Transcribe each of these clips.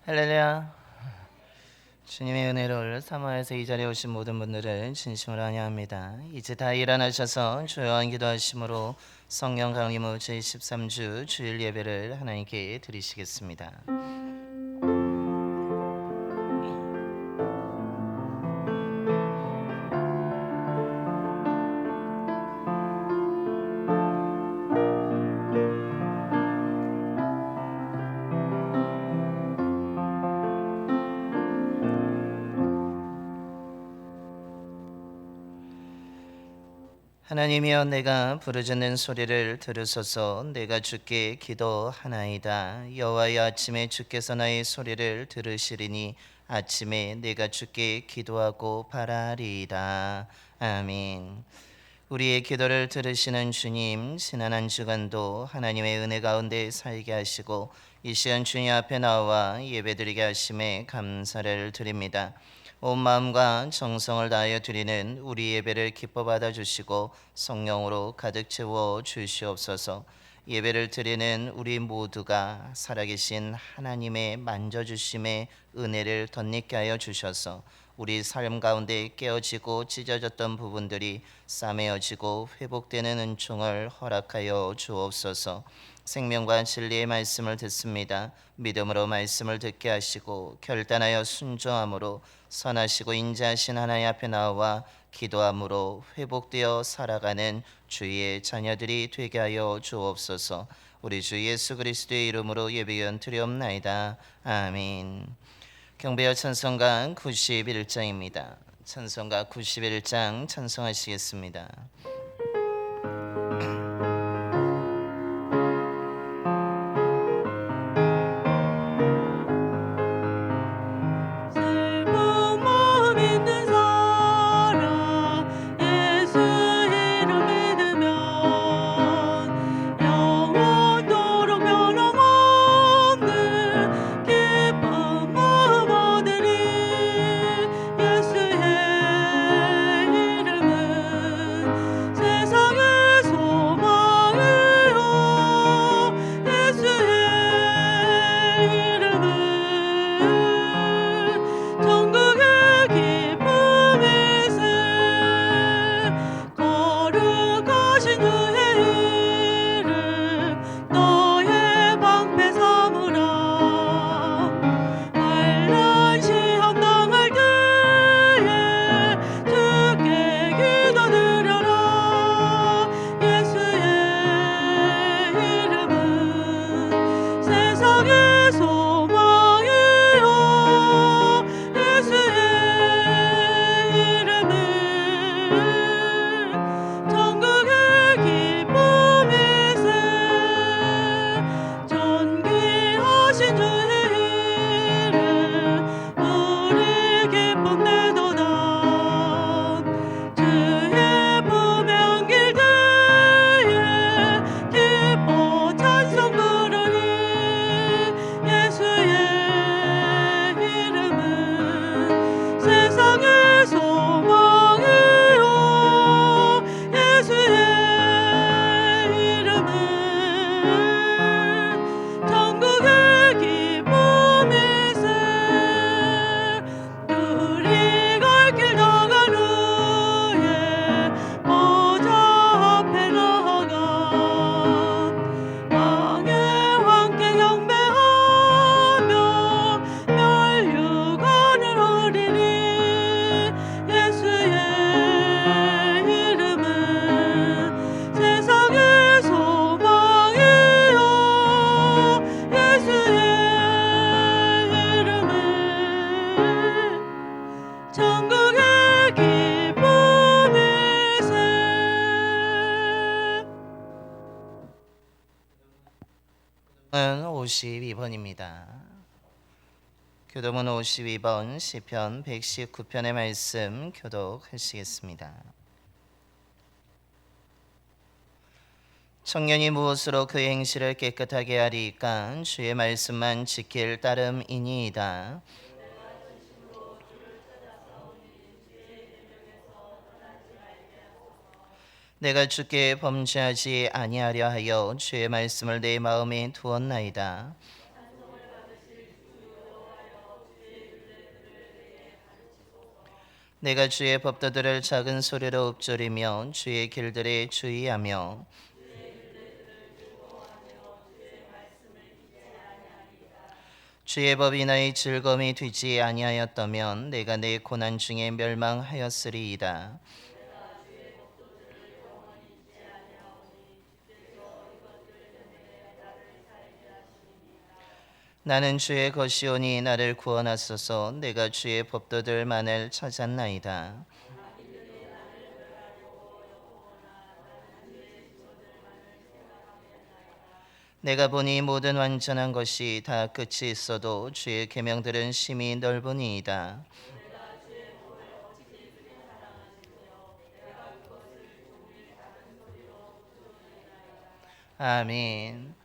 할렐루야. 주님의 은혜를 사모해서 이 자리에 오신 모든 분들을 진심으로 환영합니다. 이제 다 일어나셔서 조용한 기도하심으로 성령 강림 후 제13주 주일 예배를 하나님께 드리시겠습니다. 하나님이여, 내가 부르짖는 소리를 들으소서. 내가 주께 기도하나이다. 여호와여, 아침에 주께서 나의 소리를 들으시리니 아침에 내가 주께 기도하고 바라리이다. 아멘. 우리의 기도를 들으시는 주님, 지난 한 주간도 하나님의 은혜 가운데 살게 하시고 이 시간 주님 앞에 나와 예배드리게 하심에 감사를 드립니다. 온 마음과 정성을 다하여 드리는 우리 예배를 기뻐 받아주시고 성령으로 가득 채워 주시옵소서. 예배를 드리는 우리 모두가 살아계신 하나님의 만져주심의 은혜를 덧입게 하여 주셔서 우리 삶 가운데 깨어지고 찢어졌던 부분들이 싸매어지고 회복되는 은총을 허락하여 주옵소서. 생명과 진리의 말씀을 듣습니다. 믿음으로 말씀을 듣게 하시고 결단하여 순종함으로 선하시고 인자하신 하나님 앞에 나와 기도함으로 회복되어 살아가는 주의 자녀들이 되게 하여 주옵소서. 우리 주 예수 그리스도의 이름으로 예배연 드리옵나이다. 아멘. 경배와 찬송가 91장입니다. 찬송가 91장 찬송하시겠습니다. 교도문 52번입니다. 교도문 52번 시편 119편의 말씀 교독하시겠습니다. 청년이 무엇으로 그의 행실을 깨끗하게 하리이까? 주의 말씀만 지킬 따름이니이다. 내가 주께 범죄하지 아니하려 하여 주의 말씀을 내 마음에 두었나이다. 내가 주의 법도들을 작은 소리로 읊조리며 주의 길들에 주의하며 주의 법이 나의 즐거움이 되지 아니하였다면 내가 내 고난 중에 멸망하였으리이다. 나는 주의 것이오니 나를 구원하소서. 내가 주의 법도들만을 찾았나이다. 내가 보니 모든 완전한 것이 다 끝이 있어도 주의 계명들은 심히 넓으니이다. 아멘.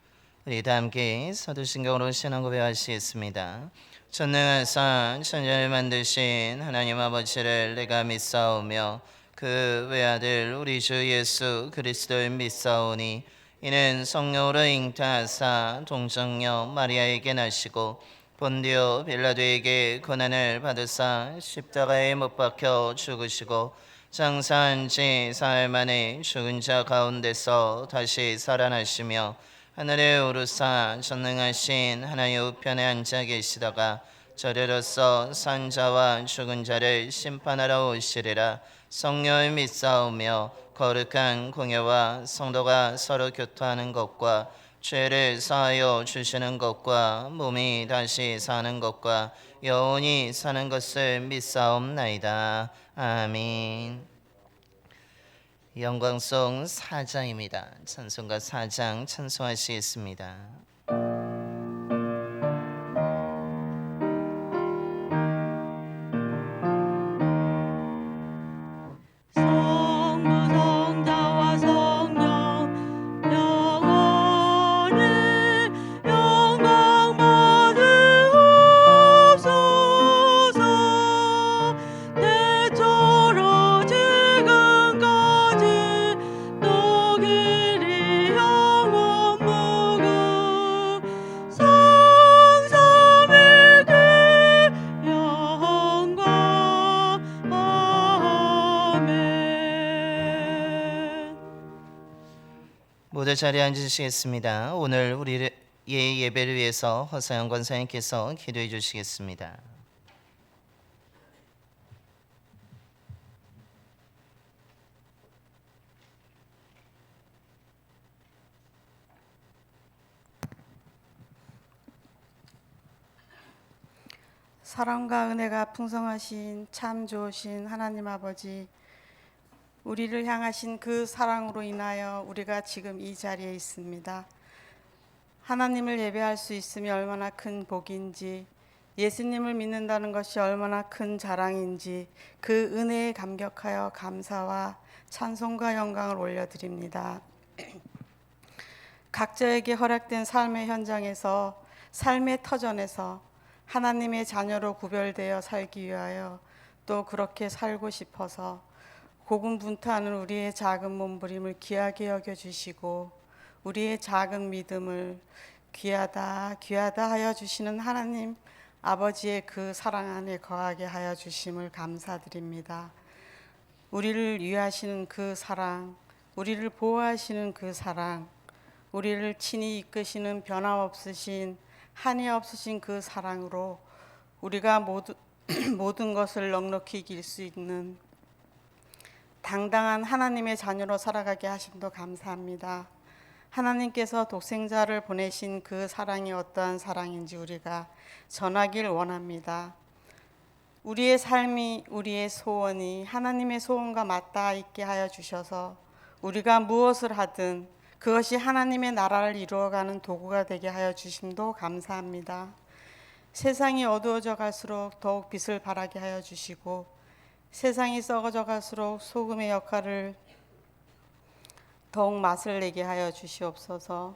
우리 다 함께 사도신경으로 신앙 고백하시겠습니다. 전능하사 천지를 만드신 하나님 아버지를 내가 믿사오며 그 외아들 우리 주 예수 그리스도를 믿사오니 이는 성령으로 잉타하사 동정녀 마리아에게 나시고 본디오 빌라도에게 고난을 받으사 십자가에 못 박혀 죽으시고 장사한 지 사흘 만에 죽은 자 가운데서 다시 살아나시며 하늘에 오르사 전능하신 하나님 우편에 앉아 계시다가 저리로서 산 자와 죽은 자를 심판하러 오시리라. 성령을 믿사오며 거룩한 공예와 성도가 서로 교토하는 것과 죄를 사하여 주시는 것과 몸이 다시 사는 것과 영원히 사는 것을 믿사옵나이다. 아멘. 영광송 4장입니다. 찬송가 4장 찬송하시겠습니다. 모두 자리에 앉으시겠습니다. 오늘 우리의 예배를 위해서 허사영 권사님께서 기도해 주시겠습니다. 사랑과 은혜가 풍성하신 참 좋으신 하나님 아버지, 우리를 향하신 그 사랑으로 인하여 우리가 지금 이 자리에 있습니다. 하나님을 예배할 수 있음이 얼마나 큰 복인지, 예수님을 믿는다는 것이 얼마나 큰 자랑인지 그 은혜에 감격하여 감사와 찬송과 영광을 올려드립니다. 각자에게 허락된 삶의 현장에서, 삶의 터전에서 하나님의 자녀로 구별되어 살기 위하여 또 그렇게 살고 싶어서 고군분투하는 우리의 작은 몸부림을 귀하게 여겨주시고 우리의 작은 믿음을 귀하다 귀하다 하여 주시는 하나님 아버지의 그 사랑 안에 거하게 하여 주심을 감사드립니다. 우리를 위하시는 그 사랑, 우리를 보호하시는 그 사랑, 우리를 친히 이끄시는 변함없으신 한이 없으신 그 사랑으로 우리가 모든 것을 넉넉히 이길 수 있는 당당한 하나님의 자녀로 살아가게 하심도 감사합니다. 하나님께서 독생자를 보내신 그 사랑이 어떠한 사랑인지 우리가 전하길 원합니다. 우리의 삶이, 우리의 소원이 하나님의 소원과 맞닿아 있게 하여 주셔서 우리가 무엇을 하든 그것이 하나님의 나라를 이루어가는 도구가 되게 하여 주심도 감사합니다. 세상이 어두워져 갈수록 더욱 빛을 발하게 하여 주시고 세상이 썩어져 갈수록 소금의 역할을 더욱 맛을 내게 하여 주시옵소서.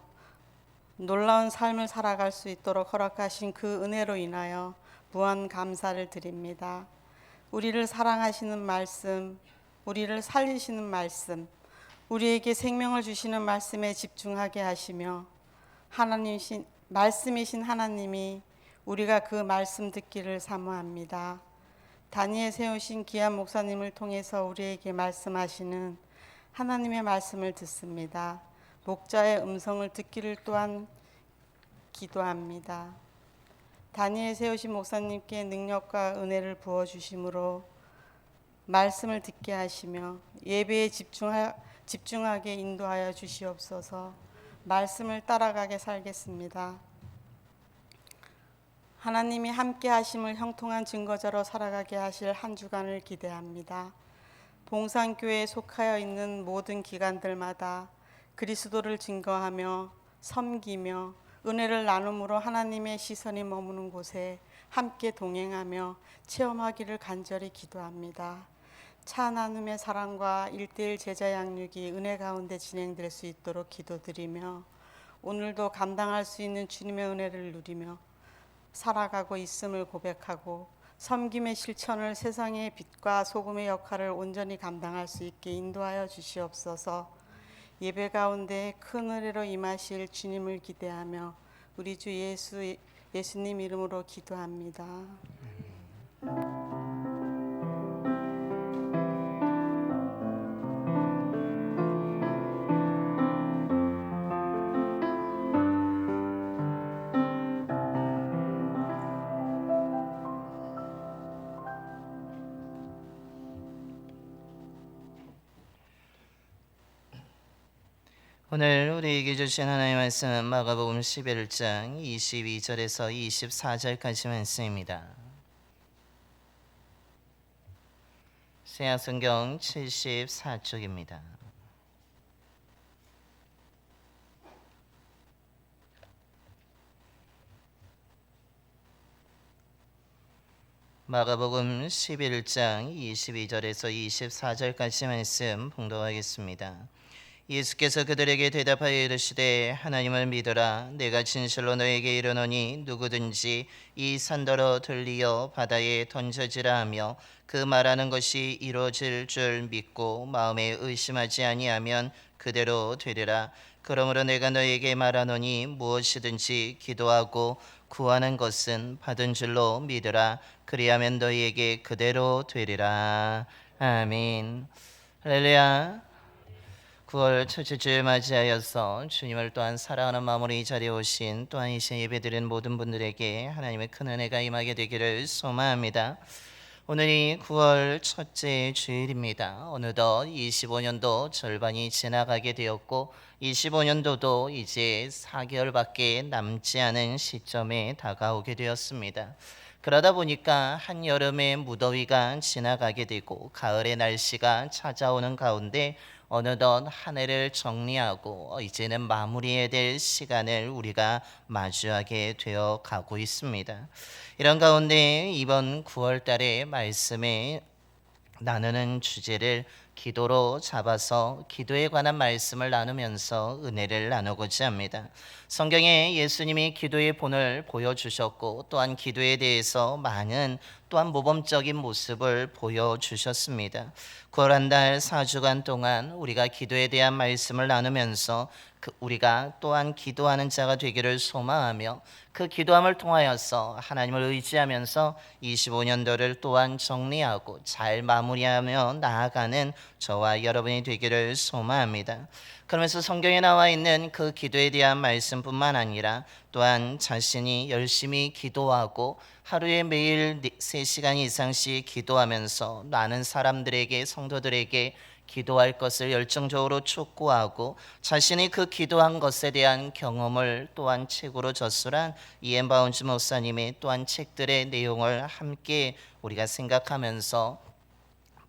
놀라운 삶을 살아갈 수 있도록 허락하신 그 은혜로 인하여 무한 감사를 드립니다. 우리를 사랑하시는 말씀, 우리를 살리시는 말씀, 우리에게 생명을 주시는 말씀에 집중하게 하시며 말씀이신 하나님이 우리가 그 말씀 듣기를 사모합니다. 단위에 세우신 귀한 목사님을 통해서 우리에게 말씀하시는 하나님의 말씀을 듣습니다. 목자의 음성을 듣기를 또한 기도합니다. 단위에 세우신 목사님께 능력과 은혜를 부어주심으로 말씀을 듣게 하시며 예배에 집중하게 인도하여 주시옵소서. 말씀을 따라가게 살겠습니다. 하나님이 함께 하심을 형통한 증거자로 살아가게 하실 한 주간을 기대합니다. 봉산교회에 속하여 있는 모든 기관들마다 그리스도를 증거하며 섬기며 은혜를 나눔으로 하나님의 시선이 머무는 곳에 함께 동행하며 체험하기를 간절히 기도합니다. 차 나눔의 사랑과 1:1 제자 양육이 은혜 가운데 진행될 수 있도록 기도드리며 오늘도 감당할 수 있는 주님의 은혜를 누리며 살아가고 있음을 고백하고 섬김의 실천을 세상의 빛과 소금의 역할을 온전히 감당할 수 있게 인도하여 주시옵소서. 예배 가운데 큰 은혜로 임하실 주님을 기대하며 우리 주 예수님 이름으로 기도합니다. 오늘 우리에게 주신 하나님의 말씀은 마가복음 11장 22절에서 24절까지 말씀입니다. 세약성경 74쪽입니다. 마가복음 11장 22절에서 24절까지 말씀 봉독하겠습니다. 예수께서 그들에게 대답하여 이르시되 하나님을 믿으라. 내가 진실로 너에게 이르노니 누구든지 이 산더러 들리어 바다에 던져지라 하며 그 말하는 것이 이루어질 줄 믿고 마음에 의심하지 아니하면 그대로 되리라. 그러므로 내가 너에게 말하노니 무엇이든지 기도하고 구하는 것은 받은 줄로 믿으라. 그리하면 너희에게 그대로 되리라. 아멘. 할렐루야. 9월 첫째 주를 맞이하여서 주님을 또한 사랑하는 마음으로 이 자리에 오신 또한 이 시간 예배드리는 모든 분들에게 하나님의 큰 은혜가 임하게 되기를 소망합니다. 오늘이 9월 첫째 주일입니다. 어느덧 25년도 절반이 지나가게 되었고 25년도도 이제 4개월밖에 남지 않은 시점에 다가오게 되었습니다. 그러다 보니까 한여름의 무더위가 지나가게 되고 가을의 날씨가 찾아오는 가운데 어느덧 한 해를 정리하고 이제는 마무리해야 될 시간을 우리가 마주하게 되어 가고 있습니다. 이런 가운데 이번 9월 달에 말씀에 나누는 주제를 기도로 잡아서 기도에 관한 말씀을 나누면서 은혜를 나누고자 합니다. 성경에 예수님이 기도의 본을 보여주셨고 또한 기도에 대해서 많은 또한 모범적인 모습을 보여주셨습니다. 9월 한 달 4주간 동안 우리가 기도에 대한 말씀을 나누면서 우리가 또한 기도하는 자가 되기를 소망하며 그 기도함을 통하여서 하나님을 의지하면서 25년도를 또한 정리하고 잘 마무리하며 나아가는 저와 여러분이 되기를 소망합니다. 그러면서 성경에 나와 있는 그 기도에 대한 말씀뿐만 아니라 또한 자신이 열심히 기도하고 하루에 매일 3시간 이상씩 기도하면서 많은 사람들에게 성도들에게 기도할 것을 열정적으로 촉구하고 자신이 그 기도한 것에 대한 경험을 또한 책으로 저술한 이엔 바운즈 목사님의 또한 책들의 내용을 함께 우리가 생각하면서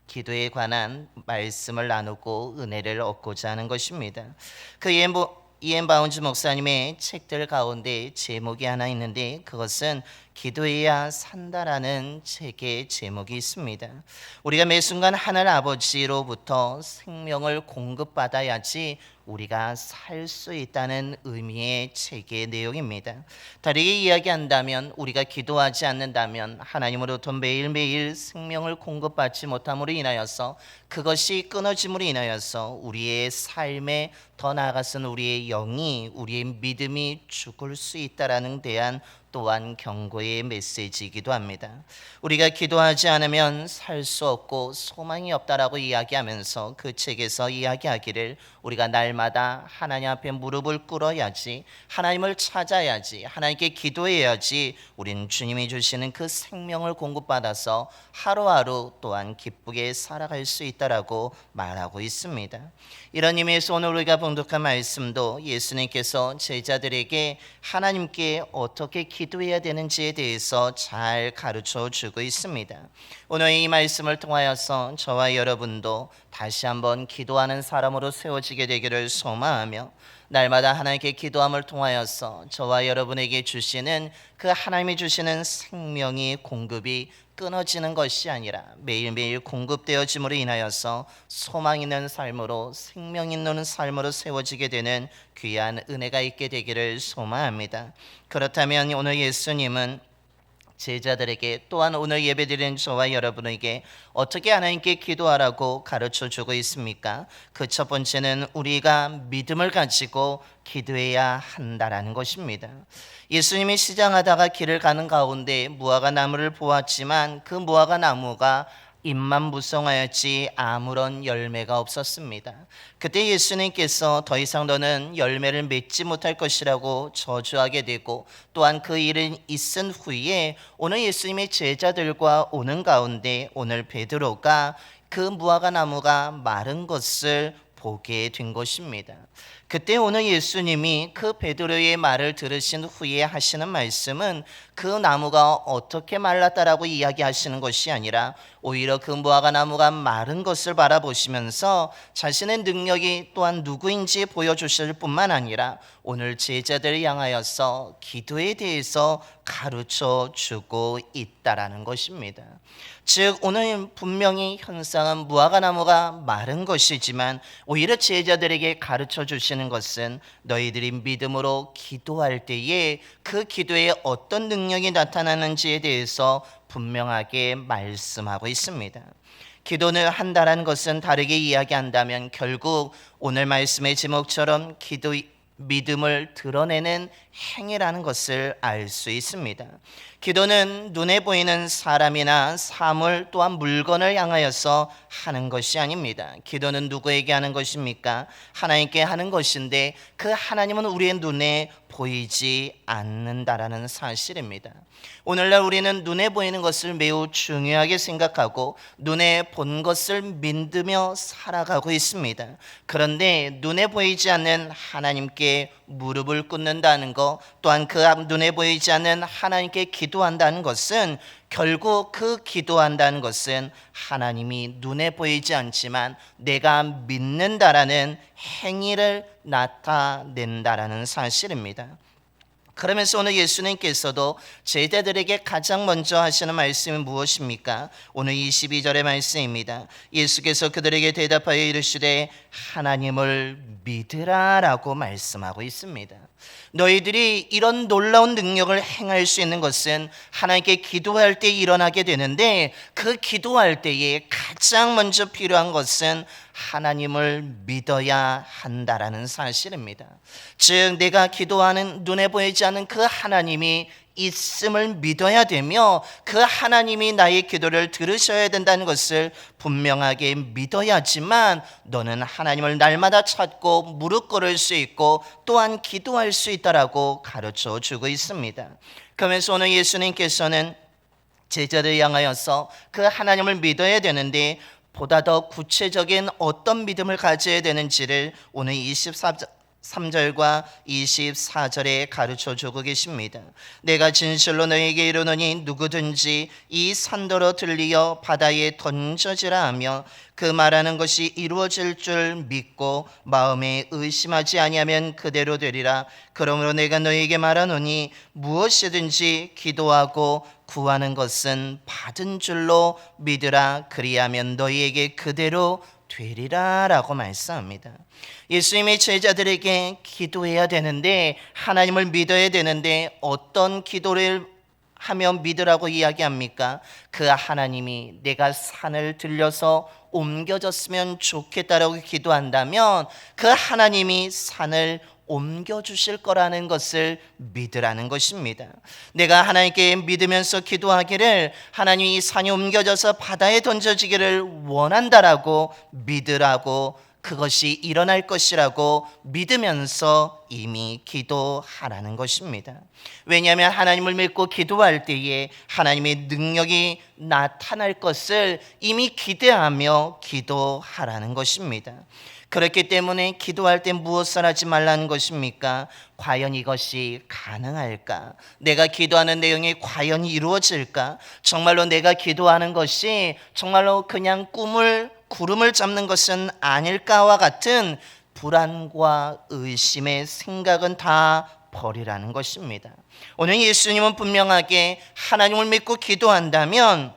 기도에 관한 말씀을 나누고 은혜를 얻고자 하는 것입니다. 그 이엔 바운즈 목사님의 책들 가운데 제목이 하나 있는데 그것은 기도해야 산다라는 책의 제목이 있습니다. 우리가 매 순간 하늘 아버지로부터 생명을 공급받아야지 우리가 살 수 있다는 의미의 책의 내용입니다. 다르게 이야기한다면 우리가 기도하지 않는다면 하나님으로부터 매일매일 생명을 공급받지 못함으로 인하여서 그것이 끊어짐으로 인하여서 우리의 삶에 더 나아가서는 우리의 영이 우리의 믿음이 죽을 수 있다라는 대한 또한 경고의 메시지이기도 합니다. 우리가 기도하지 않으면 살 수 없고 소망이 없다라고 이야기하면서 그 책에서 이야기하기를 우리가 날마다 하나님 앞에 무릎을 꿇어야지, 하나님을 찾아야지, 하나님께 기도해야지 우리는 주님이 주시는 그 생명을 공급받아서 하루하루 또한 기쁘게 살아갈 수 있다라고 말하고 있습니다. 이런 의미에서 오늘 우리가 봉독한 말씀도 예수님께서 제자들에게 하나님께 어떻게 기도해야 되는지에 대해서 잘 가르쳐 주고 있습니다. 오늘 이 말씀을 통하여서 저와 여러분도 다시 한번 기도하는 사람으로 세워지게 되기를 소망하며, 날마다 하나님께 기도함을 통하여서 저와 여러분에게 주시는 그 하나님이 주시는 생명의 공급이 끊어지는 것이 아니라 매일매일 공급되어짐으로 인하여서 소망 있는 삶으로, 생명 있는 삶으로 세워지게 되는 귀한 은혜가 있게 되기를 소망합니다. 그렇다면 오늘 예수님은 제자들에게, 또한 오늘 예배드리는 저와 여러분에게 어떻게 하나님께 기도하라고 가르쳐 주고 있습니까? 그 첫 번째는 우리가 믿음을 가지고 기도해야 한다라는 것입니다. 예수님이 시장하다가 길을 가는 가운데 무화과 나무를 보았지만 그 무화과 나무가 잎만 무성하였지 아무런 열매가 없었습니다. 그때 예수님께서 더 이상 너는 열매를 맺지 못할 것이라고 저주하게 되고, 또한 그 일은 있은 후에 오늘 예수님의 제자들과 오는 가운데 오늘 베드로가 그 무화과 나무가 마른 것을 보게 된 것입니다. 그때 오늘 예수님이 그 베드로의 말을 들으신 후에 하시는 말씀은 그 나무가 어떻게 말랐다라고 이야기하시는 것이 아니라 오히려 그 무화과 나무가 마른 것을 바라보시면서 자신의 능력이 또한 누구인지 보여주실 뿐만 아니라 오늘 제자들을 향하여서 기도에 대해서 가르쳐 주고 있다라는 것입니다. 즉 오늘 분명히 현상은 무화과 나무가 마른 것이지만 오히려 제자들에게 가르쳐 주시는 것은 너희들이 믿음으로 기도할 때에 그 기도에 어떤 능력이 나타나는지에 대해서 분명하게 말씀하고 있습니다. 기도를 한다는 것은 다르게 이야기한다면 결국 오늘 말씀의 제목처럼 믿음을 드러내는 행위라는 것을 알 수 있습니다. 기도는 눈에 보이는 사람이나 사물 또한 물건을 향하여서 하는 것이 아닙니다. 기도는 누구에게 하는 것입니까? 하나님께 하는 것인데 그 하나님은 우리의 눈에 보이지 않는다라는 사실입니다. 오늘날 우리는 눈에 보이는 것을 매우 중요하게 생각하고 눈에 본 것을 믿으며 살아가고 있습니다. 그런데 눈에 보이지 않는 하나님께 무릎을 꿇는다는 것, 또한 그 눈에 보이지 않는 하나님께 기도한다는 것은 결국 그 기도한다는 것은 하나님이 눈에 보이지 않지만 내가 믿는다라는 행위를 나타낸다라는 사실입니다. 그러면서 오늘 예수님께서도 제자들에게 가장 먼저 하시는 말씀이 무엇입니까? 오늘 22절의 말씀입니다. 예수께서 그들에게 대답하여 이르시되 하나님을 믿으라 라고 말씀하고 있습니다. 너희들이 이런 놀라운 능력을 행할 수 있는 것은 하나님께 기도할 때 일어나게 되는데, 그 기도할 때에 가장 먼저 필요한 것은 하나님을 믿어야 한다라는 사실입니다. 즉 내가 기도하는 눈에 보이지 않는 그 하나님이 있음을 믿어야 되며 그 하나님이 나의 기도를 들으셔야 된다는 것을 분명하게 믿어야지만 너는 하나님을 날마다 찾고 무릎 꿇을 수 있고 또한 기도할 수 있다라고 가르쳐 주고 있습니다. 그러면서 오늘 예수님께서는 제자를 향하여서 그 하나님을 믿어야 되는데 보다 더 구체적인 어떤 믿음을 가져야 되는지를 오늘 23절과 24절에 가르쳐 주고 계십니다. 내가 진실로 너에게 이르노니 누구든지 이 산더러 들리어 바다에 던져지라 하며 그 말하는 것이 이루어질 줄 믿고 마음에 의심하지 아니하면 그대로 되리라. 그러므로 내가 너에게 말하노니 무엇이든지 기도하고 구하는 것은 받은 줄로 믿으라. 그리하면 너희에게 그대로 되리라 라고 말씀합니다. 예수님의 제자들에게 기도해야 되는데, 하나님을 믿어야 되는데 어떤 기도를 하며 믿으라고 이야기합니까? 그 하나님이 내가 산을 들려서 옮겨졌으면 좋겠다라고 기도한다면 그 하나님이 산을 옮겨주실 거라는 것을 믿으라는 것입니다. 내가 하나님께 믿으면서 기도하기를 하나님이 이 산이 옮겨져서 바다에 던져지기를 원한다라고 믿으라고, 그것이 일어날 것이라고 믿으면서 이미 기도하라는 것입니다. 왜냐하면 하나님을 믿고 기도할 때에 하나님의 능력이 나타날 것을 이미 기대하며 기도하라는 것입니다. 그렇기 때문에 기도할 때 무엇을 하지 말라는 것입니까? 과연 이것이 가능할까? 내가 기도하는 내용이 과연 이루어질까? 정말로 내가 기도하는 것이 정말로 그냥 구름을 잡는 것은 아닐까와 같은 불안과 의심의 생각은 다 버리라는 것입니다. 오늘 예수님은 분명하게 하나님을 믿고 기도한다면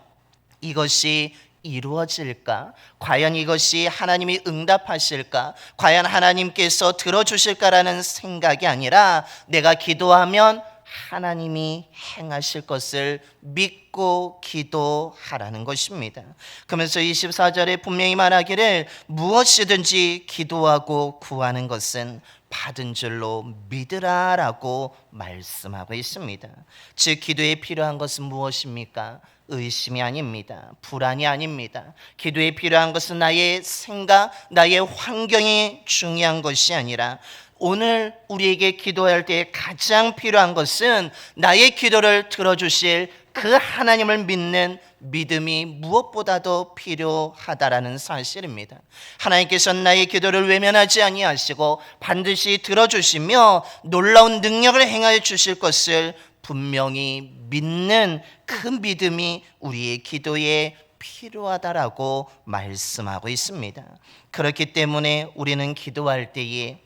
이것이 이루어질까? 과연 이것이 하나님이 응답하실까? 과연 하나님께서 들어주실까라는 생각이 아니라 내가 기도하면 하나님이 행하실 것을 믿고 기도하라는 것입니다. 그러면서 24절에 분명히 말하기를 무엇이든지 기도하고 구하는 것은 받은 줄로 믿으라라고 말씀하고 있습니다. 즉 기도에 필요한 것은 무엇입니까? 의심이 아닙니다. 불안이 아닙니다. 기도에 필요한 것은 나의 생각, 나의 환경이 중요한 것이 아니라 오늘 우리에게 기도할 때 가장 필요한 것은 나의 기도를 들어주실 그 하나님을 믿는 믿음이 무엇보다도 필요하다라는 사실입니다. 하나님께서는 나의 기도를 외면하지 아니하시고 반드시 들어주시며 놀라운 능력을 행하여 주실 것을 분명히 믿는 그 믿음이 우리의 기도에 필요하다라고 말씀하고 있습니다. 그렇기 때문에 우리는 기도할 때에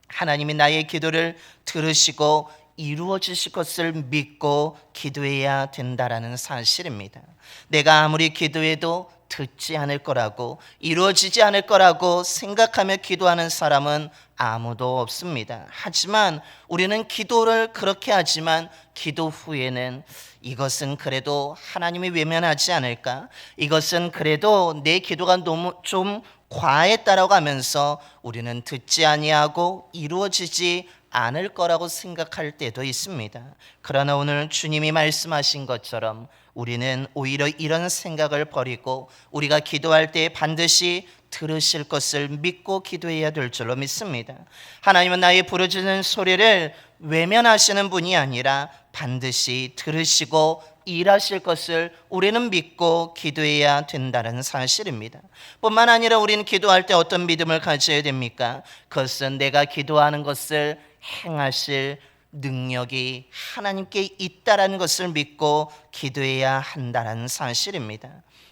하나님이 나의 기도를 들으시고 이루어 주실 것을 믿고 기도해야 된다라는 사실입니다. 내가 아무리 기도해도 듣지 않을 거라고, 이루어지지 않을 거라고 생각하며 기도하는 사람은 아무도 없습니다. 하지만 우리는 기도를 그렇게 하지만 기도 후에는 이것은 그래도 하나님이 외면하지 않을까? 이것은 그래도 내 기도가 너무 좀 과했다라고 하면서 우리는 듣지 아니하고 이루어지지 않을 거라고 생각할 때도 있습니다. 그러나 오늘 주님이 말씀하신 것처럼 우리는 오히려 이런 생각을 버리고 우리가 기도할 때 반드시 들으실 것을 믿고 기도해야 될 줄로 믿습니다. 하나님은 나의 부르짖는 소리를 외면하시는 분이 아니라 반드시 들으시고 일하실 것을 우리는 믿고 기도해야 된다는 사실입니다. 뿐만 아니라 우리는 기도할 때 어떤 믿음을 가져야 됩니까? 그것은 내가 기도하는 것을 행하실 능력이 하나님께 있다라는 것을 믿고 기도해야 한다는 사실입니다.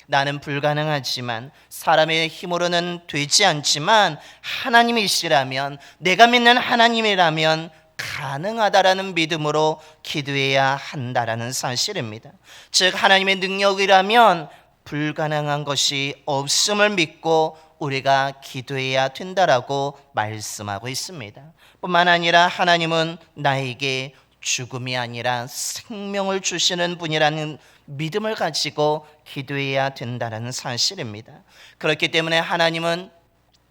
나는 불가능하지만 사람의 힘으로는 되지 않지만 하나님이시라면, 내가 믿는 하나님이라면 가능하다라는 믿음으로 기도해야 한다라는 사실입니다. 즉 하나님의 능력이라면 불가능한 것이 없음을 믿고 우리가 기도해야 된다라고 말씀하고 있습니다. 뿐만 아니라 하나님은 나에게 죽음이 아니라 생명을 주시는 분이라는 믿음을 가지고 기도해야 된다는 사실입니다. 그렇기 때문에 하나님은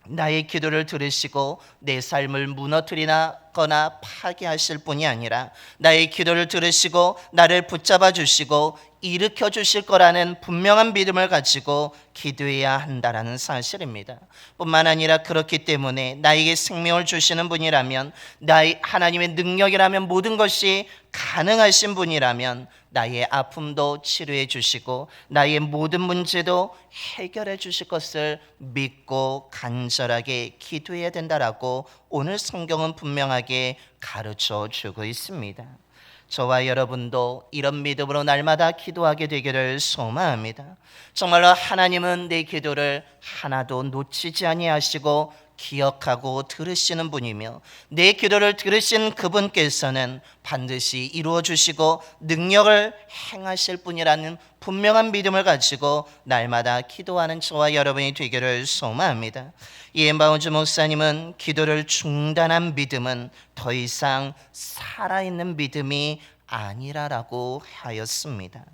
나의 기도를 들으시고 내 삶을 무너뜨리거나 파괴하실 뿐이 아니라 나의 기도를 들으시고 나를 붙잡아 주시고 일으켜 주실 거라는 분명한 믿음을 가지고 기도해야 한다는 사실입니다. 뿐만 아니라 그렇기 때문에 나에게 생명을 주시는 분이라면, 나의 하나님의 능력이라면, 모든 것이 가능하신 분이라면 나의 아픔도 치료해 주시고 나의 모든 문제도 해결해 주실 것을 믿고 간절하게 기도해야 된다라고 오늘 성경은 분명하게 가르쳐 주고 있습니다. 저와 여러분도 이런 믿음으로 날마다 기도하게 되기를 소망합니다. 정말로 하나님은 내 기도를 하나도 놓치지 아니하시고 기억하고 들으시는 분이며, 내 기도를 들으신 그분께서는 반드시 이루어 주시고 능력을 행하실 분이라는 분명한 믿음을 가지고 날마다 기도하는 저와 여러분이 되기를 소망합니다. 이엠바운즈 목사님은 기도를 중단한 믿음은 더 이상 살아있는 믿음이 아니라라고 하였습니다.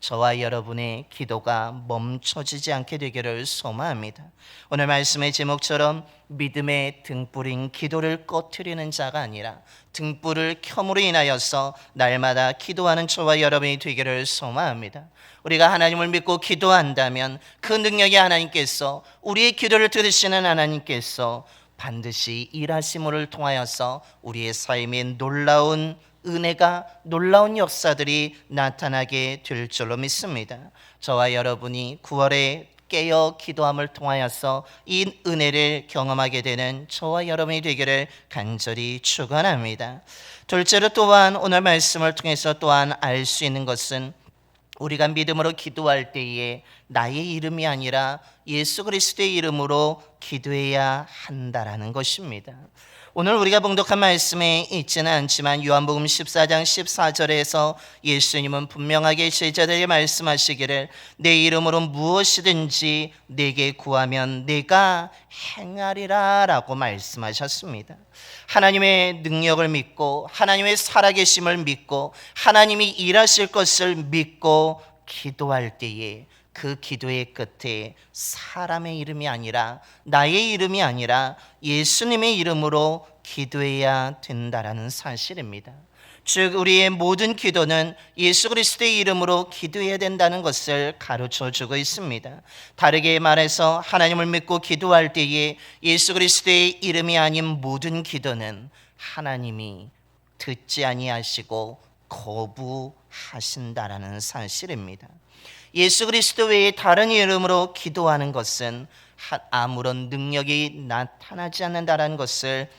저와 여러분의 기도가 멈춰지지 않게 되기를 소망합니다. 오늘 말씀의 제목처럼 믿음의 등불인 기도를 꺼트리는 자가 아니라 등불을 켬으로 인하여서 날마다 기도하는 저와 여러분이 되기를 소망합니다. 우리가 하나님을 믿고 기도한다면 그 능력이 하나님께서, 우리의 기도를 들으시는 하나님께서 반드시 일하심을 통하여서 우리의 삶에 놀라운 은혜가, 놀라운 역사들이 나타나게 될 줄로 믿습니다. 저와 여러분이 9월에 깨어 기도함을 통하여서 이 은혜를 경험하게 되는 저와 여러분이 되기를 간절히 축원합니다. 둘째로 또한 오늘 말씀을 통해서 또한 알 수 있는 것은, 우리가 믿음으로 기도할 때에 나의 이름이 아니라 예수 그리스도의 이름으로 기도해야 한다라는 것입니다. 오늘 우리가 봉독한 말씀에 있지는 않지만 요한복음 14장 14절에서 예수님은 분명하게 제자들에게 말씀하시기를 내 이름으로 무엇이든지 내게 구하면 내가 행하리라 라고 말씀하셨습니다. 하나님의 능력을 믿고 하나님의 살아계심을 믿고 하나님이 일하실 것을 믿고 기도할 때에 그 기도의 끝에 사람의 이름이 아니라, 나의 이름이 아니라 예수님의 이름으로 기도해야 된다라는 사실입니다. 즉 우리의 모든 기도는 예수 그리스도의 이름으로 기도해야 된다는 것을 가르쳐 주고 있습니다. 다르게 말해서 하나님을 믿고 기도할 때에 예수 그리스도의 이름이 아닌 모든 기도는 하나님이 듣지 아니하시고 거부하신다라는 사실입니다. 예수 그리스도 외에 다른 이름으로 기도하는 것은 아무런 능력이 나타나지 않는다라는 것을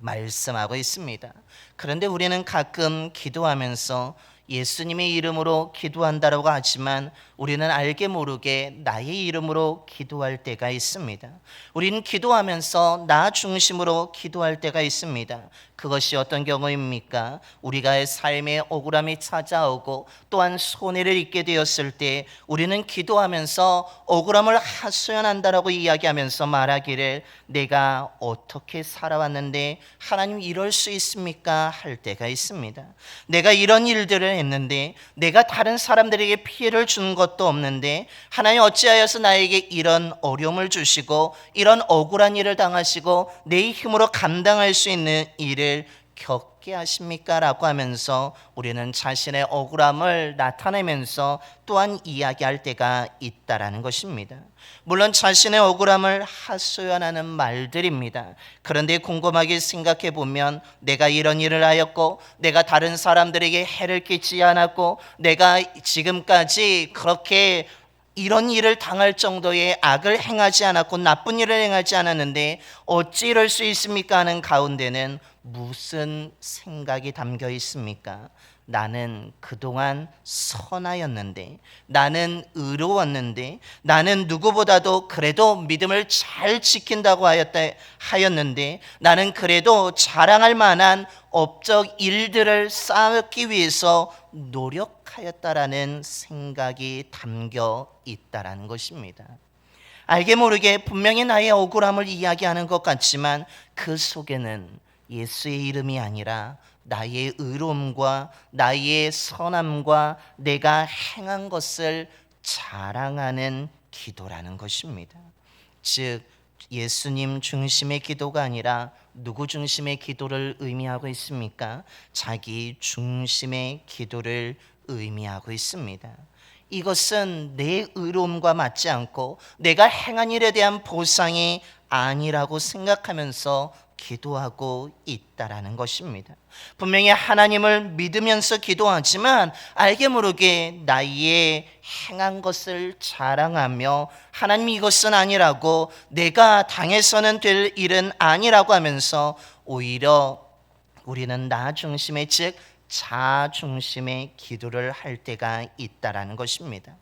말씀하고 있습니다. 그런데 우리는 가끔 기도하면서 예수님의 이름으로 기도한다라고 하지만 우리는 알게 모르게 나의 이름으로 기도할 때가 있습니다. 우리는 기도하면서 나 중심으로 기도할 때가 있습니다. 그것이 어떤 경우입니까? 우리가 삶에 억울함이 찾아오고 또한 손해를 입게 되었을 때 우리는 기도하면서 억울함을 하소연한다라고 이야기하면서 말하기를 내가 어떻게 살아왔는데 하나님 이럴 수 있습니까? 할 때가 있습니다. 내가 이런 일들을 했는데, 내가 다른 사람들에게 피해를 준 것도 없는데 하나님 어찌하여서 나에게 이런 어려움을 주시고 이런 억울한 일을 당하시고 내 힘으로 감당할 수 있는 일을 겪게 하십니까? 라고 하면서 우리는 자신의 억울함을 나타내면서 또한 이야기할 때가 있다라는 것입니다. 물론 자신의 억울함을 하소연하는 말들입니다. 그런데 곰곰하게 생각해 보면 내가 이런 일을 하였고 내가 다른 사람들에게 해를 끼치지 않았고 내가 지금까지 그렇게 이런 일을 당할 정도의 악을 행하지 않았고 나쁜 일을 행하지 않았는데 어찌 이럴 수 있습니까? 하는 가운데는 무슨 생각이 담겨 있습니까? 나는 그동안 선하였는데, 나는 의로웠는데, 나는 누구보다도 그래도 믿음을 잘 지킨다고 하였는데, 나는 그래도 자랑할 만한 업적 일들을 쌓기 위해서 노력하였다라는 생각이 담겨 있다라는 것입니다. 알게 모르게 분명히 나의 억울함을 이야기하는 것 같지만 그 속에는 예수의 이름이 아니라 나의 의로움과 나의 선함과 내가 행한 것을 자랑하는 기도라는 것입니다. 즉 예수님 중심의 기도가 아니라 누구 중심의 기도를 의미하고 있습니까? 자기 중심의 기도를 의미하고 있습니다. 이것은 내 의로움과 맞지 않고 내가 행한 일에 대한 보상이 아니라고 생각하면서 기도하고 있다라는 것입니다. 분명히 하나님을 믿으면서 기도하지만 알게 모르게 나의 행한 것을 자랑하며 하나님 이것은 아니라고, 내가 당해서는 될 일은 아니라고 하면서 오히려 우리는 나 중심의, 즉 자아 중심의 기도를 할 때가 있다라는 것입니다.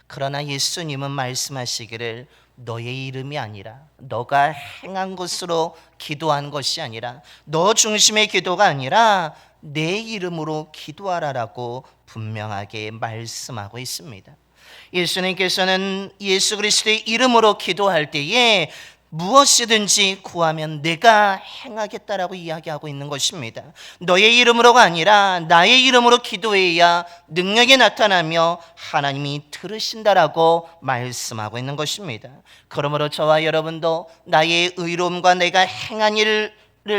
그러나 예수님은 말씀하시기를 너의 이름이 아니라, 너가 행한 것으로 기도한 것이 아니라, 너 중심의 기도가 아니라 내 이름으로 기도하라라고 분명하게 말씀하고 있습니다. 예수님께서는 예수 그리스도의 이름으로 기도할 때에 무엇이든지 구하면 내가 행하겠다라고 이야기하고 있는 것입니다. 너의 이름으로가 아니라 나의 이름으로 기도해야 능력이 나타나며 하나님이 들으신다라고 말씀하고 있는 것입니다. 그러므로 저와 여러분도 나의 의로움과 내가 행한 일을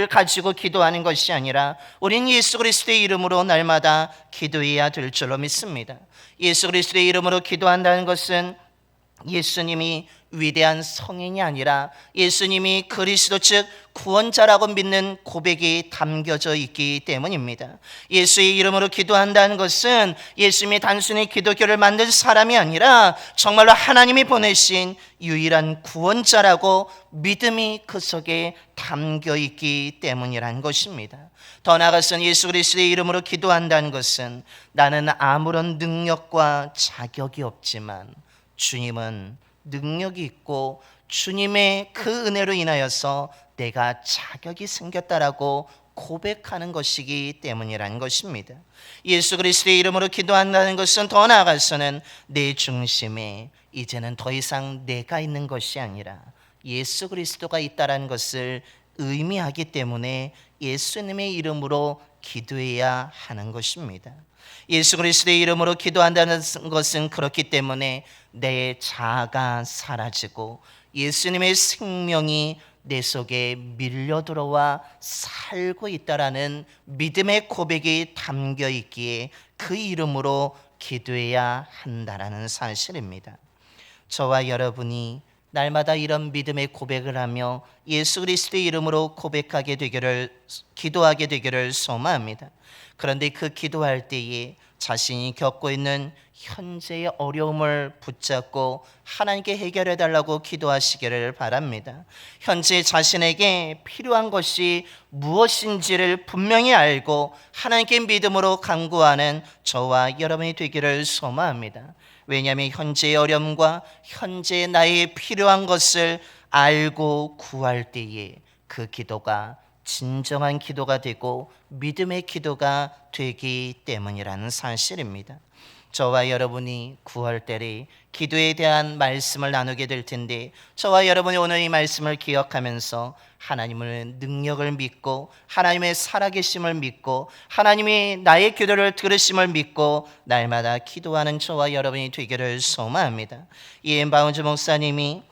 가지고 기도하는 것이 아니라 우린 예수 그리스도의 이름으로 날마다 기도해야 될 줄로 믿습니다. 예수 그리스도의 이름으로 기도한다는 것은 예수님이 위대한 성인이 아니라 예수님이 그리스도 즉 구원자라고 믿는 고백이 담겨져 있기 때문입니다. 예수의 이름으로 기도한다는 것은 예수님이 단순히 기독교를 만든 사람이 아니라 정말로 하나님이 보내신 유일한 구원자라고 믿음이 그 속에 담겨 있기 때문이라는 것입니다. 더 나아가서는 예수 그리스도의 이름으로 기도한다는 것은 나는 아무런 능력과 자격이 없지만 주님은 능력이 있고 주님의 그 은혜로 인하여서 내가 자격이 생겼다라고 고백하는 것이기 때문이라는 것입니다. 예수 그리스도의 이름으로 기도한다는 것은 더 나아가서는 내 중심에 이제는 더 이상 내가 있는 것이 아니라 예수 그리스도가 있다라는 것을 의미하기 때문에 예수님의 이름으로 기도해야 하는 것입니다. 예수 그리스도의 이름으로 기도한다는 것은 그렇기 때문에 내 자아가 사라지고 예수님의 생명이 내 속에 밀려 들어와 살고 있다라는 믿음의 고백이 담겨 있기에 그 이름으로 기도해야 한다라는 사실입니다. 저와 여러분이 날마다 이런 믿음의 고백을 하며 예수 그리스도의 이름으로 기도하게 되기를 소망합니다. 그런데 그 기도할 때에 자신이 겪고 있는 현재의 어려움을 붙잡고 하나님께 해결해 달라고 기도하시기를 바랍니다. 현재 자신에게 필요한 것이 무엇인지를 분명히 알고 하나님께 믿음으로 간구하는 저와 여러분이 되기를 소망합니다. 왜냐하면 현재의 어려움과 현재 나의 필요한 것을 알고 구할 때에 그 기도가 진정한 기도가 되고 믿음의 기도가 되기 때문이라는 사실입니다. 저와 여러분이 구할 때에 기도에 대한 말씀을 나누게 될 텐데 저와 여러분이 오늘 이 말씀을 기억하면서 하나님의 능력을 믿고 하나님의 살아계심을 믿고 하나님이 나의 기도를 들으심을 믿고 날마다 기도하는 저와 여러분이 되기를 소망합니다. 이엔 바운즈 목사님이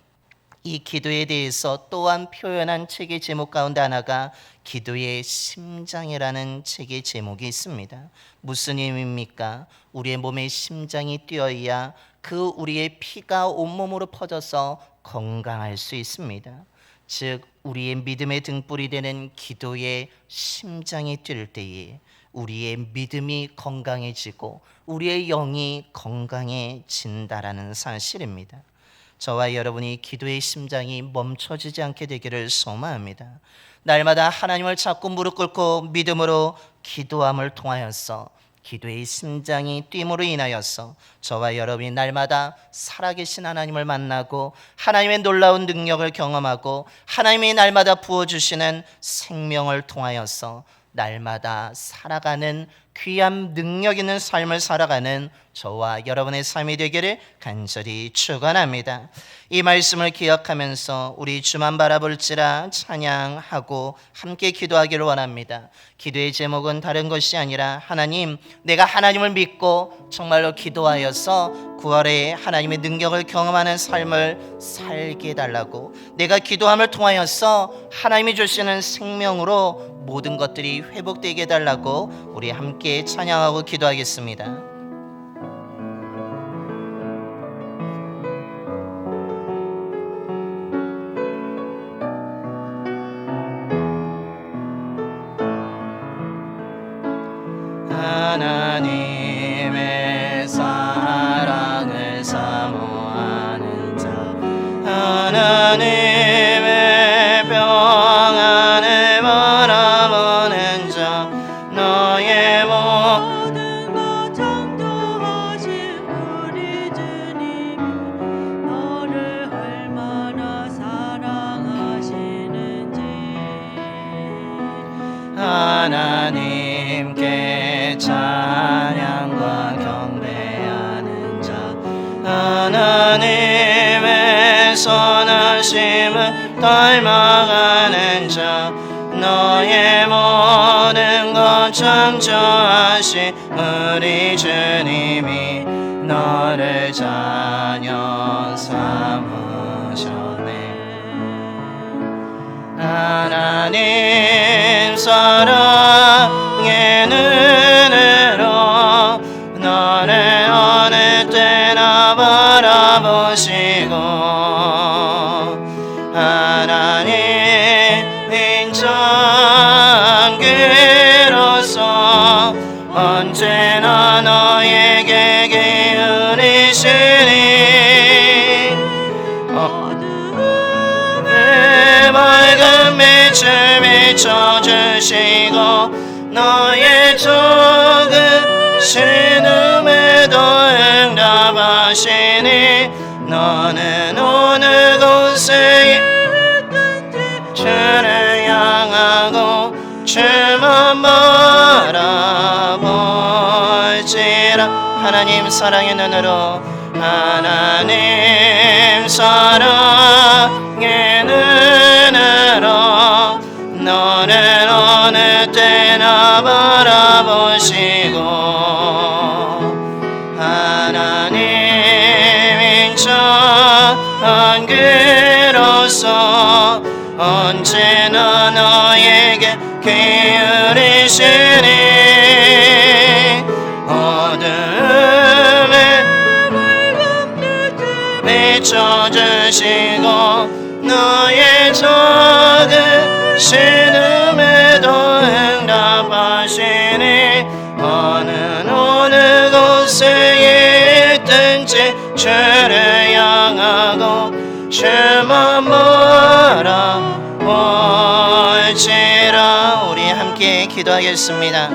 이 기도에 대해서 또한 표현한 책의 제목 가운데 하나가 기도의 심장이라는 책의 제목이 있습니다. 무슨 의미입니까? 우리의 몸에 심장이 뛰어야 그 우리의 피가 온몸으로 퍼져서 건강할 수 있습니다. 즉 우리의 믿음의 등불이 되는 기도의 심장이 뛸 때에 우리의 믿음이 건강해지고 우리의 영이 건강해진다라는 사실입니다. 저와 여러분이 기도의 심장이 멈춰지지 않게 되기를 소망합니다. 날마다 하나님을 찾고 무릎 꿇고 믿음으로 기도함을 통하여서 기도의 심장이 뛴으로 인하여서 저와 여러분이 날마다 살아계신 하나님을 만나고 하나님의 놀라운 능력을 경험하고 하나님이 날마다 부어주시는 생명을 통하여서 날마다 살아가는 귀한 능력 있는 삶을 살아가는 저와 여러분의 삶이 되기를 간절히 축원합니다. 이 말씀을 기억하면서 우리 주만 바라볼지라 찬양하고 함께 기도하기를 원합니다. 기도의 제목은 다른 것이 아니라 하나님, 내가 하나님을 믿고 정말로 기도하여서 9월에 하나님의 능력을 경험하는 삶을 살게 해달라고, 내가 기도함을 통하여서 하나님이 주시는 생명으로 모든 것들이 회복되게 해달라고 우리 함께 찬양하고 기도하겠습니다. 하나님의 사랑을 사모하는 자, 하나님의 평안을 바라보는 자, 너의 모든 것 창조하신 우리 주님이 너를 얼마나 사랑하시는지 하나님께 찬양과 경배하는 자, 하나님의 선하심을 닮아가는 자 너의 모든 것 창조하신 우리 주님이 너를 자녀 삼으셨네. 하나님 사랑의 눈으로 너를 어느 때나 바라보시고 하나님 인자함께로서 언제나 너에게 기울이시니 어둠의 밝은 빛을 비춰주시고 너의 적은 신음에도 응답하시니 너는 어느 곳에 주를 향하고 주만 바라볼지라. 하나님 사랑의 눈으로 하나님 사랑의 눈으로 너를 어느 때나 바라보시고 하나님 인자한 그로서 언제나 너에게 기울이시니 어둠에 비춰주시고 너의 작은 신음에도 응답하시니 어느 곳에 있든지 주를 향하고 주만 바라볼지라. 우리 함께 기도하겠습니다.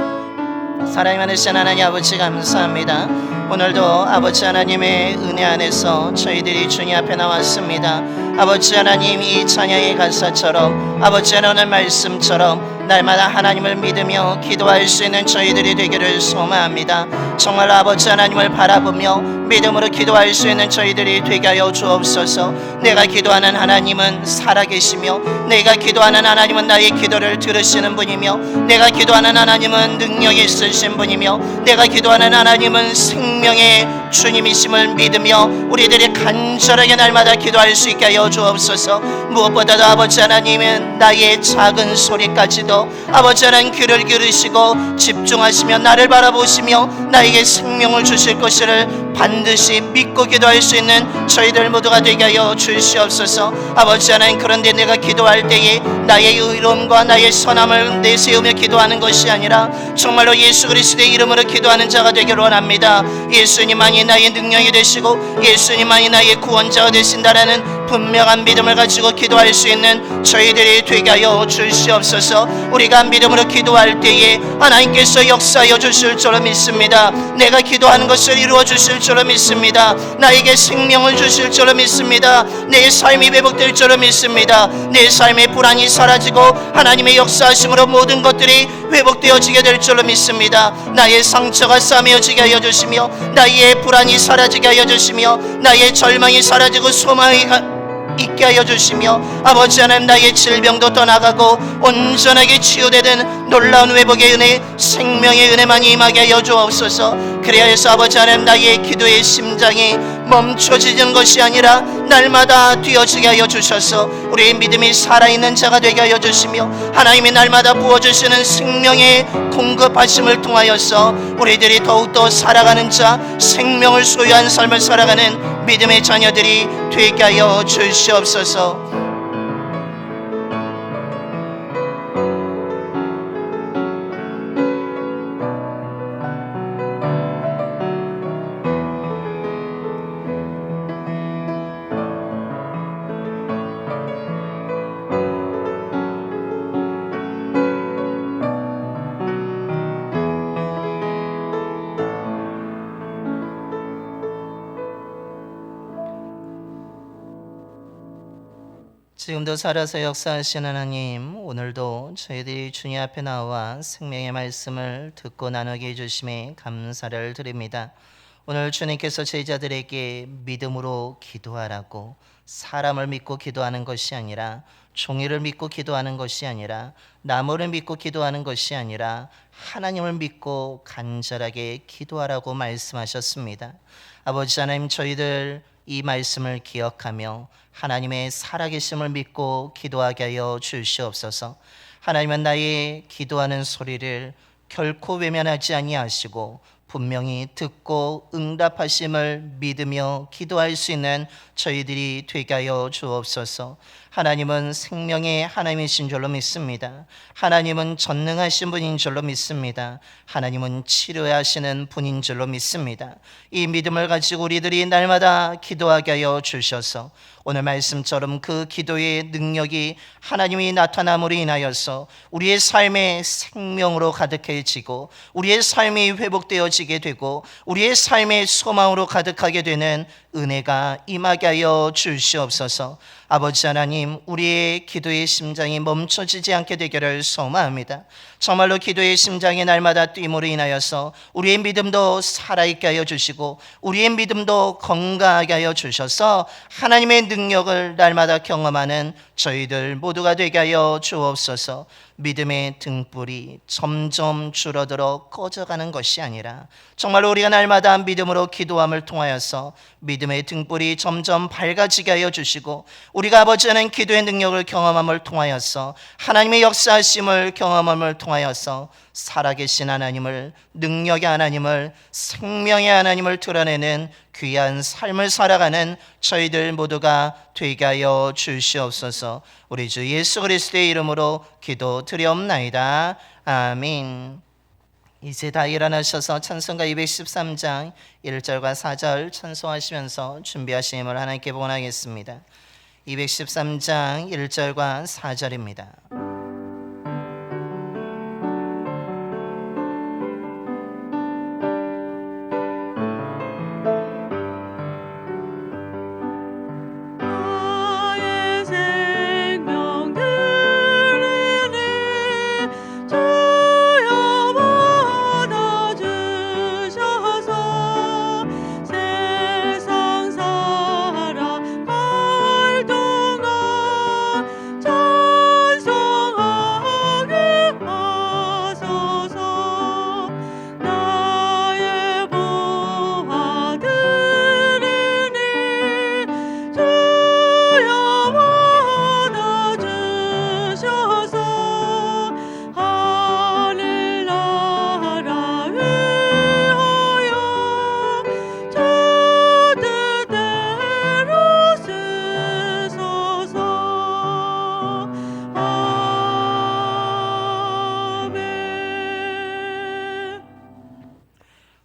사랑이 많으신 하나님 아버지 감사합니다. 오늘도 아버지 하나님의 은혜 안에서 저희들이 주님 앞에 나왔습니다. 아버지 하나님 이 찬양의 가사처럼 아버지 하나님의 말씀처럼 날마다 하나님을 믿으며 기도할 수 있는 저희들이 되기를 소망합니다. 정말 아버지 하나님을 바라보며 믿음으로 기도할 수 있는 저희들이 되게 하여 주옵소서. 내가 기도하는 하나님은 살아계시며 내가 기도하는 하나님은 나의 기도를 들으시는 분이며 내가 기도하는 하나님은 능력이 있으신 분이며 내가 기도하는 하나님은 생명의 주님이심을 믿으며 우리들이 간절하게 날마다 기도할 수 있게 하여 주옵소서. 무엇보다도 아버지 하나님은 나의 작은 소리까지도 아버지 하나님 귀를 기울이시고 집중하시며 나를 바라보시며 나에게 생명을 주실 것을 반드시 믿고 기도할 수 있는 저희들 모두가 되게 하여 주시옵소서. 아버지 하나님 그런데 내가 기도할 때에 나의 의로움과 나의 선함을 내세우며 기도하는 것이 아니라 정말로 예수 그리스도의 이름으로 기도하는 자가 되기를 원합니다. 예수님만이 나의 능력이 되시고 예수님만이 나의 구원자가 되신다라는 분명한 믿음을 가지고 기도할 수 있는 저희들이 되게 하여 주시옵소서. 우리가 믿음으로 기도할 때에 하나님께서 역사하여 주실 줄로 믿습니다. 내가 기도하는 것을 이루어 주실 줄로 믿습니다. 나에게 생명을 주실 줄로 믿습니다. 내 삶이 회복될 줄로 믿습니다. 내 삶의 불안이 사라지고 하나님의 역사하심으로 모든 것들이 회복되어지게 될 줄로 믿습니다. 나의 상처가 싸매어지게 하여 주시며 나의 불안이 사라지게 하여 주시며 나의 절망이 사라지고 소망이 있게 하여 주시며 아버지 하나님 나의 질병도 떠나가고 온전하게 치유되는 놀라운 회복의 은혜 생명의 은혜만이 임하게 하여 주옵소서. 그래야 해서 아버지 하나님 나의 기도의 심장이 멈춰지는 것이 아니라 날마다 뛰어지게 하여 주셔서 우리의 믿음이 살아있는 자가 되게 하여 주시며 하나님이 날마다 부어주시는 생명의 공급하심을 통하여서 우리들이 더욱더 살아가는 자 생명을 소유한 삶을 살아가는 믿음의 자녀들이 되게 하여 주시옵소서. 지금도 살아서 역사하시는 하나님, 오늘도 저희들이 주님 앞에 나와 생명의 말씀을 듣고 나누게 해주심에 감사를 드립니다. 오늘 주님께서 제자들에게 믿음으로 기도하라고, 사람을 믿고 기도하는 것이 아니라, 종이를 믿고 기도하는 것이 아니라, 나무를 믿고 기도하는 것이 아니라 하나님을 믿고 간절하게 기도하라고 말씀하셨습니다. 아버지 하나님, 저희들 이 말씀을 기억하며 하나님의 살아계심을 믿고 기도하게 하여 주시옵소서. 하나님은 나의 기도하는 소리를 결코 외면하지 아니하시고 분명히 듣고 응답하심을 믿으며 기도할 수 있는 저희들이 되게 하여 주옵소서. 하나님은 생명의 하나님이신 줄로 믿습니다. 하나님은 전능하신 분인 줄로 믿습니다. 하나님은 치료하시는 분인 줄로 믿습니다. 이 믿음을 가지고 우리들이 날마다 기도하게 하여 주셔서 오늘 말씀처럼 그 기도의 능력이 하나님이 나타남으로 인하여서 우리의 삶의 생명으로 가득해지고 우리의 삶이 회복되어지게 되고 우리의 삶의 소망으로 가득하게 되는 은혜가 임하게 하여 주시옵소서. 아버지 하나님, 우리의 기도의 심장이 멈춰지지 않게 되기를 소망합니다. 정말로 기도의 심장이 날마다 뛰므로 인하여서 우리의 믿음도 살아있게 하여 주시고 우리의 믿음도 건강하게 하여 주셔서 하나님의 능력을 날마다 경험하는 저희들 모두가 되게 하여 주옵소서. 믿음의 등불이 점점 줄어들어 꺼져가는 것이 아니라 정말로 우리가 날마다 믿음으로 기도함을 통하여서 믿음의 등불이 점점 밝아지게 하여 주시고 우리가 아버지 하나님 기도의 능력을 경험함을 통하여서 하나님의 역사하심을 경험함을 통하여서 살아계신 하나님을, 능력의 하나님을, 생명의 하나님을 드러내는 귀한 삶을 살아가는 저희들 모두가 되게 하여 주시옵소서. 우리 주 예수 그리스도의 이름으로 기도드리옵나이다. 아멘. 이제 다 일어나셔서 찬송가 213장 1절과 4절 찬송하시면서 준비하신 힘을 하나님께 원하겠습니다. 213장 1절과 4절입니다. 나의 생명 들으니 주여 받아주셔서 세상 살아갈 동안 찬송하게 하소서. 나의 보화 들으니 주여 받아주셔서 하늘 나라 위하여 주 뜻대로 쓰소서. 아멘.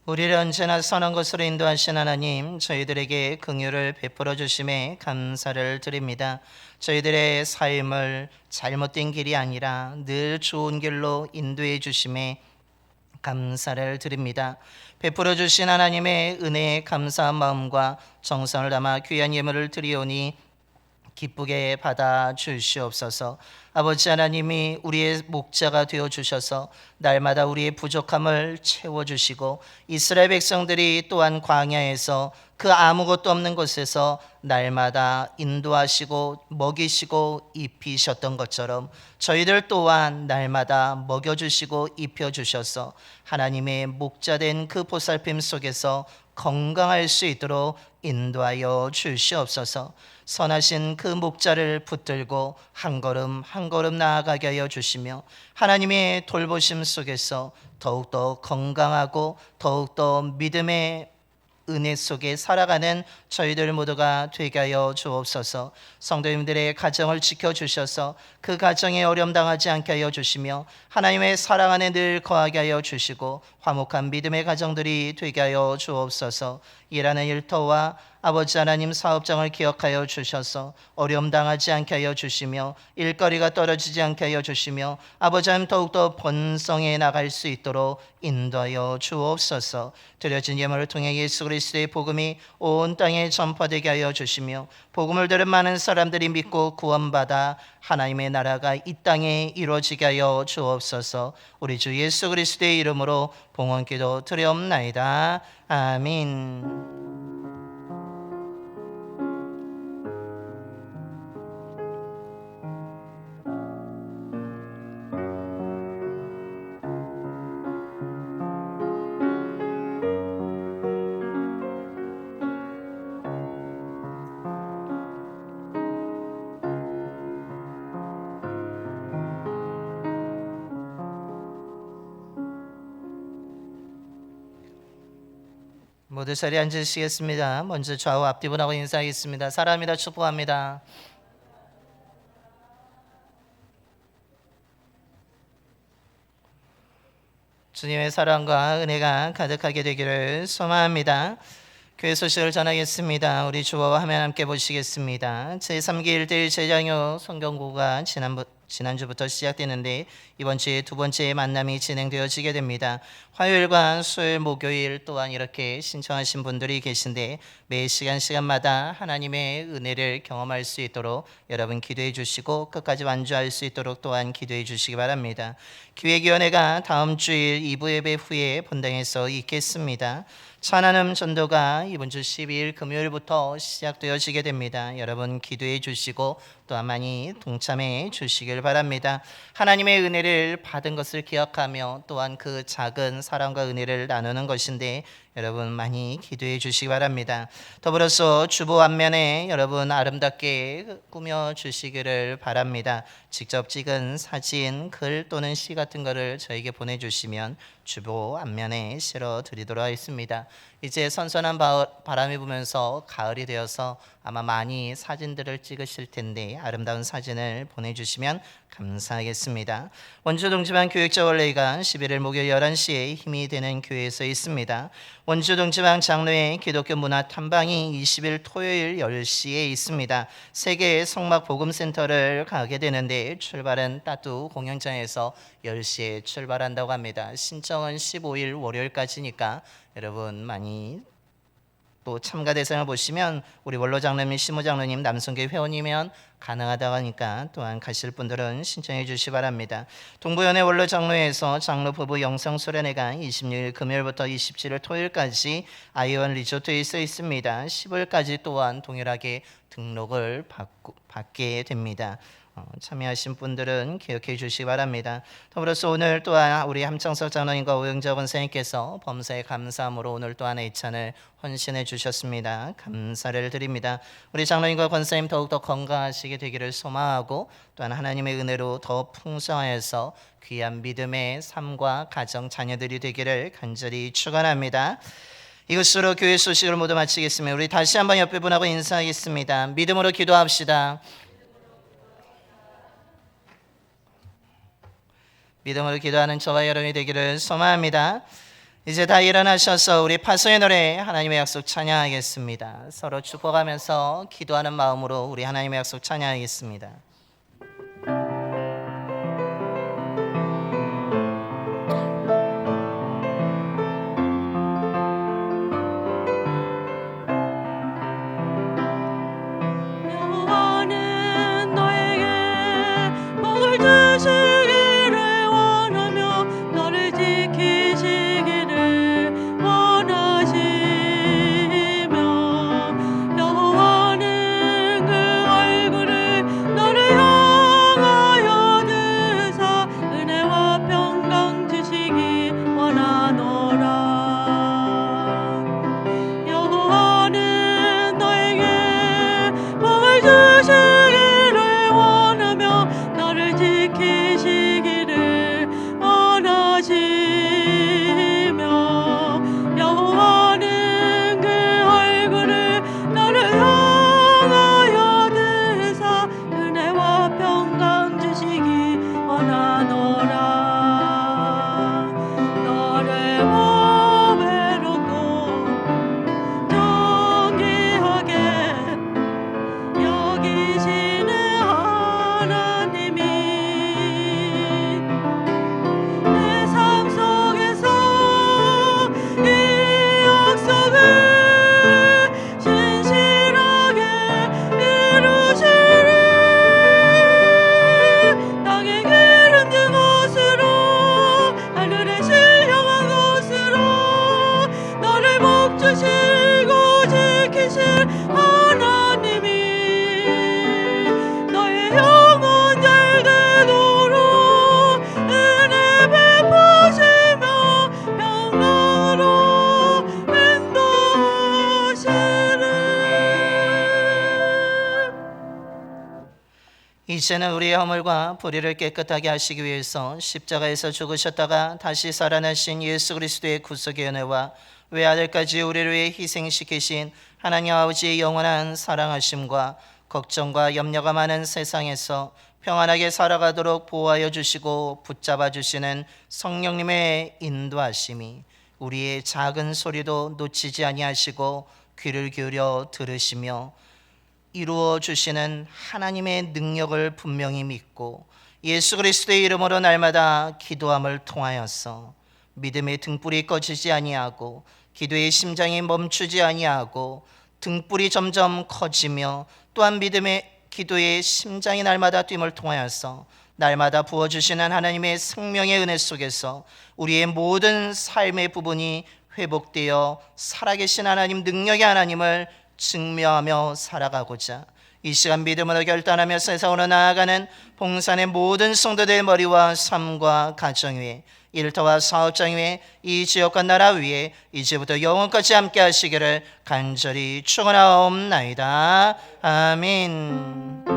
우리를 언제나 선한 것으로 인도하신 하나님, 저희들에게 긍휼을 베풀어 주심에 감사를 드립니다. 저희들의 삶을 잘못된 길이 아니라 늘 좋은 길로 인도해 주심에 감사를 드립니다. 베풀어 주신 하나님의 은혜에 감사한 마음과 정성을 담아 귀한 예물을 드리오니 기쁘게 받아 주시옵소서. 아버지 하나님이 우리의 목자가 되어 주셔서 날마다 우리의 부족함을 채워 주시고 이스라엘 백성들이 또한 광야에서 그 아무것도 없는 곳에서 날마다 인도하시고 먹이시고 입히셨던 것처럼 저희들 또한 날마다 먹여주시고 입혀주셔서 하나님의 목자된 그 보살핌 속에서 건강할 수 있도록 인도하여 주시옵소서. 선하신 그 목자를 붙들고 한 걸음 한 걸음 나아가게 하여 주시며 하나님의 돌보심 속에서 더욱더 건강하고 더욱더 믿음의 은혜 속에 살아가는 저희들 모두가 되게 하여 주옵소서. 성도님들의 가정을 지켜주셔서 그 가정에 어려움 당하지 않게 하여 주시며 하나님의 사랑 안에 늘 거하게 하여 주시고 화목한 믿음의 가정들이 되게 하여 주옵소서. 일하는 일터와 아버지 하나님 사업장을 기억하여 주셔서 어려움 당하지 않게 하여 주시며 일거리가 떨어지지 않게 하여 주시며 아버지 하나님 더욱더 번성해 나갈 수 있도록 인도하여 주옵소서. 드려진 예물을 통해 예수 그리스도의 복음이 온 땅에 전파되게 하여 주시며 복음을 들은 많은 사람들이 믿고 구원받아 하나님의 나라가 이 땅에 이루어지게 하여 주옵소서. 우리 주 예수 그리스도의 이름으로 봉헌기도 드리옵나이다. 아멘. 모두 자리에 앉으시겠습니다. 먼저 좌우 앞뒤분하고 인사하겠습니다. 사랑합니다. 축복합니다. 주님의 사랑과 은혜가 가득하게 되기를 소망합니다. 교회 소식을 전하겠습니다. 우리 주와 화면 함께 보시겠습니다. 제3기 1대1 제자녀 성경고가 지난주부터 시작되는데 이번 주에 두 번째 만남이 진행되어지게 됩니다. 화요일과 수요일, 목요일 또한 이렇게 신청하신 분들이 계신데 매 시간마다 하나님의 은혜를 경험할 수 있도록 여러분 기도해 주시고 끝까지 완주할 수 있도록 또한 기도해 주시기 바랍니다. 기획위원회가 다음 주일 2부 예배 후에 본당에서 있겠습니다. 찬양음 전도가 이번 주 12일 금요일부터 시작되어지게 됩니다. 여러분 기도해 주시고 또한 많이 동참해 주시길 바랍니다. 하나님의 은혜를 받은 것을 기억하며 또한 그 작은 사랑과 은혜를 나누는 것인데 여러분 많이 기도해 주시기 바랍니다. 더불어서 주보 앞면에 여러분 아름답게 꾸며 주시기를 바랍니다. 직접 찍은 사진, 글 또는 시 같은 거를 저에게 보내주시면 주보 앞면에 실어 드리도록 하겠습니다. 이제 선선한 바람이 부면서 가을이 되어서 아마 많이 사진들을 찍으실 텐데 아름다운 사진을 보내주시면 감사하겠습니다. 원주 동지방 교육자 원래가 11일 목요일 11시에 힘이 되는 교회에서 있습니다. 원주 동지방 장로회 기독교 문화 탐방이 20일 토요일 10시에 있습니다. 세계의 성막 복음센터를 가게 되는데 출발은 따뚜 공연장에서 10시에 출발한다고 합니다. 신청은 15일 월요일까지니까 여러분 많이 또 참가 대상을 보시면 우리 원로 장로님, 시무 장로님, 남성교회 회원이면 가능하다고 하니까 또한 가실 분들은 신청해 주시기 바랍니다. 동부연회 원로 장로회에서 장로 부부 영상 수련회가 26일 금요일부터 27일 토요일까지 아이원 리조트에 있어 있습니다. 10월까지 또한 동일하게 등록을 받게 됩니다. 참여하신 분들은 기억해 주시기 바랍니다. 더불어서 오늘 또한 우리 함창석 장로님과 오영자 권사님께서 범사에 감사함으로 오늘 또한 애찬을 헌신해 주셨습니다. 감사를 드립니다. 우리 장로님과 권사님 더욱더 건강하시게 되기를 소망하고 또한 하나님의 은혜로 더 풍성하여서 귀한 믿음의 삶과 가정 자녀들이 되기를 간절히 축원합니다. 이것으로 교회 소식을 모두 마치겠습니다. 우리 다시 한번 옆에 분하고 인사하겠습니다. 믿음으로 기도합시다. 믿음으로 기도하는 저와 여러분이 되기를 소망합니다. 이제 다 일어나셔서 우리 파송의 노래 하나님의 약속 찬양하겠습니다. 서로 축복하면서 기도하는 마음으로 우리 하나님의 약속 찬양하겠습니다. 여호와는 너에게 복을 주시기를 원하며 너를 지키시기를 원하시며 여호와는 그 얼굴을 너를 이제는 우리의 허물과 불의를 깨끗하게 하시기 위해서 십자가에서 죽으셨다가 다시 살아나신 예수 그리스도의 구속의 은혜와 외아들까지 우리를 위해 희생시키신 하나님 아버지의 영원한 사랑하심과 걱정과 염려가 많은 세상에서 평안하게 살아가도록 보호하여 주시고 붙잡아 주시는 성령님의 인도하심이 우리의 작은 소리도 놓치지 아니하시고 귀를 기울여 들으시며 이루어 주시는 하나님의 능력을 분명히 믿고 예수 그리스도의 이름으로 날마다 기도함을 통하여서 믿음의 등불이 꺼지지 아니하고 기도의 심장이 멈추지 아니하고 등불이 점점 커지며 또한 믿음의 기도의 심장이 날마다 됨을 통하여서 날마다 부어주시는 하나님의 생명의 은혜 속에서 우리의 모든 삶의 부분이 회복되어 살아계신 하나님, 능력의 하나님을 증명하며 살아가고자 이 시간 믿음으로 결단하며 세상으로 나아가는 봉산의 모든 성도들의 머리와 삶과 가정 위에, 일터와 사업장 위에, 이 지역과 나라 위에 이제부터 영원까지 함께 하시기를 간절히 축원하옵나이다. 아멘.